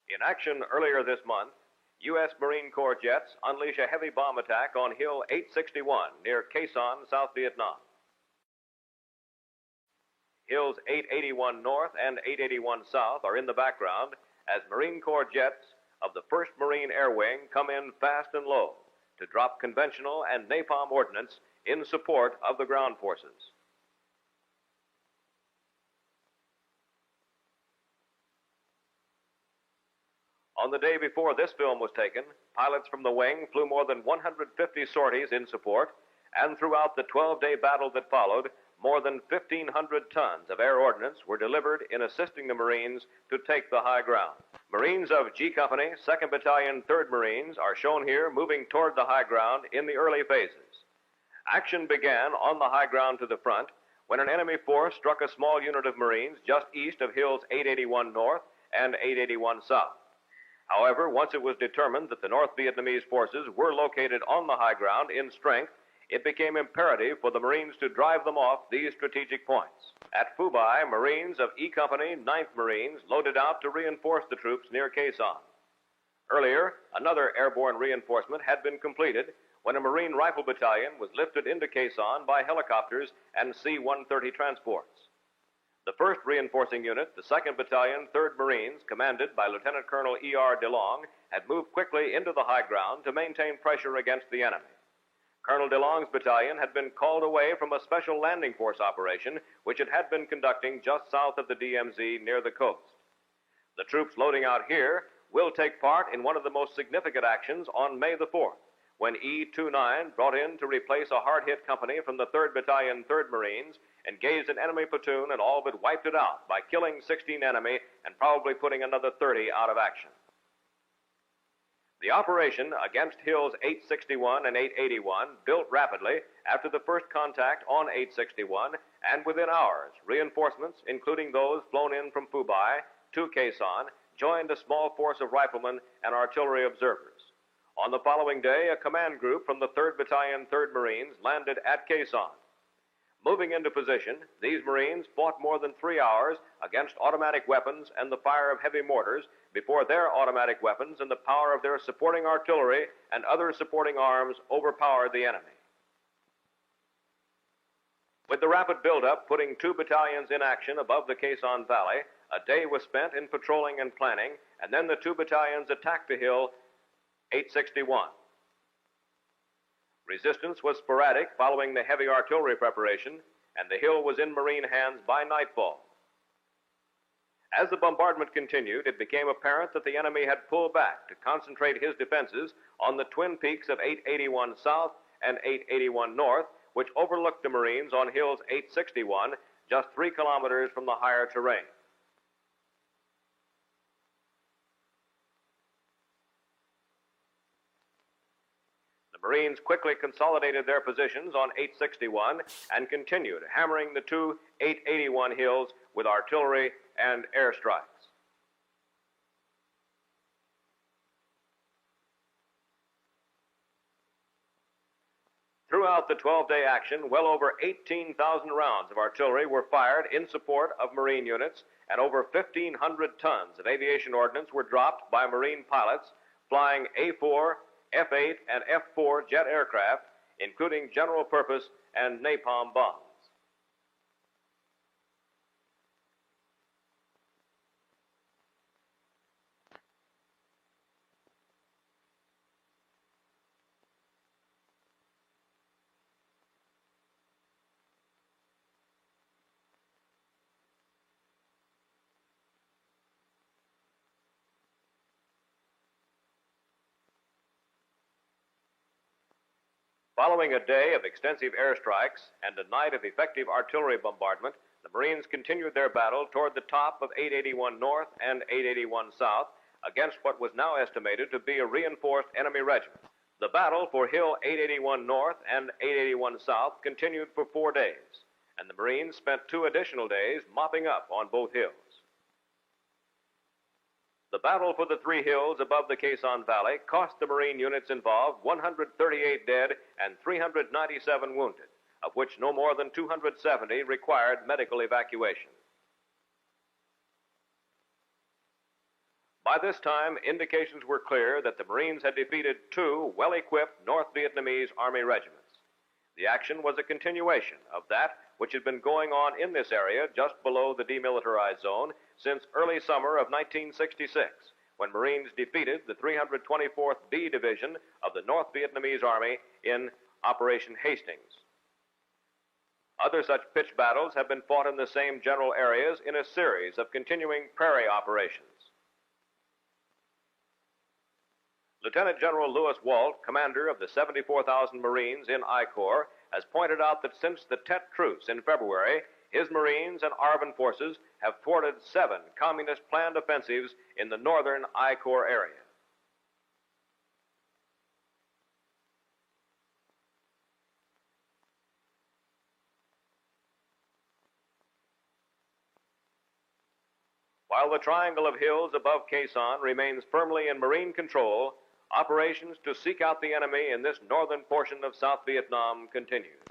In action earlier this month, U.S. Marine Corps jets unleash a heavy bomb attack on Hill 861 near Khe Sane, South Vietnam. Hills 881 North and 881 South are in the background as Marine Corps jets of the 1st Marine Air Wing come in fast and low to drop conventional and napalm ordnance in support of the ground forces. On the day before this film was taken, pilots from the wing flew more than 150 sorties in support, and throughout the 12-day battle that followed, more than 1,500 tons of air ordnance were delivered in assisting the Marines to take the high ground. Marines of G Company, 2nd Battalion, 3rd Marines are shown here moving toward the high ground in the early phases. Action began on the high ground to the front when an enemy force struck a small unit of Marines just east of Hills 881 North and 881 South. However, once it was determined that the North Vietnamese forces were located on the high ground in strength, it became imperative for the Marines to drive them off these strategic points. At Phu Bai, Marines of E Company, 9th Marines, loaded out to reinforce the troops near Khe Sane. Earlier, another airborne reinforcement had been completed when a Marine Rifle Battalion was lifted into Khe Sane by helicopters and C-130 transports. The 1st reinforcing unit, the 2nd Battalion, 3rd Marines, commanded by Lieutenant Colonel E.R. DeLong, had moved quickly into the high ground to maintain pressure against the enemy. Colonel DeLong's battalion had been called away from a special landing force operation which it had been conducting just south of the DMZ near the coast. The troops loading out here will take part in one of the most significant actions on May the 4th, when E-29 brought in to replace a hard-hit company from the 3rd Battalion, 3rd Marines, engaged an enemy platoon and all but wiped it out by killing 16 enemy and probably putting another 30 out of action. The operation against Hills 861 and 881 built rapidly after the first contact on 861, and within hours, reinforcements, including those flown in from Phu Bai to Khe Sane, joined a small force of riflemen and artillery observers. On the following day, a command group from the 3rd Battalion, 3rd Marines landed at Khe Sane. Moving into position, these Marines fought more than 3 hours against automatic weapons and the fire of heavy mortars before their automatic weapons and the power of their supporting artillery and other supporting arms overpowered the enemy. With the rapid buildup putting 2 battalions in action above the Khe Sane Valley, a day was spent in patrolling and planning, and then the 2 battalions attacked the hill 861. Resistance was sporadic following the heavy artillery preparation, and the hill was in Marine hands by nightfall. As the bombardment continued, it became apparent that the enemy had pulled back to concentrate his defenses on the twin peaks of 881 South and 881 North, which overlooked the Marines on Hills 861, just 3 kilometers from the higher terrain. Marines quickly consolidated their positions on 861 and continued hammering the 2 881 hills with artillery and airstrikes. Throughout the 12-day action, well over 18,000 rounds of artillery were fired in support of Marine units, and over 1,500 tons of aviation ordnance were dropped by Marine pilots flying A-4, F-8 and F-4 jet aircraft, including general-purpose and napalm bombs. Following a day of extensive airstrikes and a night of effective artillery bombardment, the Marines continued their battle toward the top of 881 North and 881 South against what was now estimated to be a reinforced enemy regiment. The battle for Hill 881 North and 881 South continued for 4 days, and the Marines spent 2 additional days mopping up on both hills. The battle for the 3 hills above the Khe Sane Valley cost the Marine units involved 138 dead and 397 wounded, of which no more than 270 required medical evacuation. By this time, indications were clear that the Marines had defeated 2 well-equipped North Vietnamese Army regiments. The action was a continuation of that which had been going on in this area just below the demilitarized zone since early summer of 1966, when Marines defeated the 324th B Division of the North Vietnamese Army in Operation Hastings. Other such pitched battles have been fought in the same general areas in a series of continuing prairie operations. Lieutenant General Lewis Walt, commander of the 74,000 Marines in I Corps, has pointed out that since the Tet Truce in February, his Marines and ARVN forces have thwarted 7 communist planned offensives in the northern I Corps area. While the triangle of hills above Khe Sanh remains firmly in Marine control, operations to seek out the enemy in this northern portion of South Vietnam continues.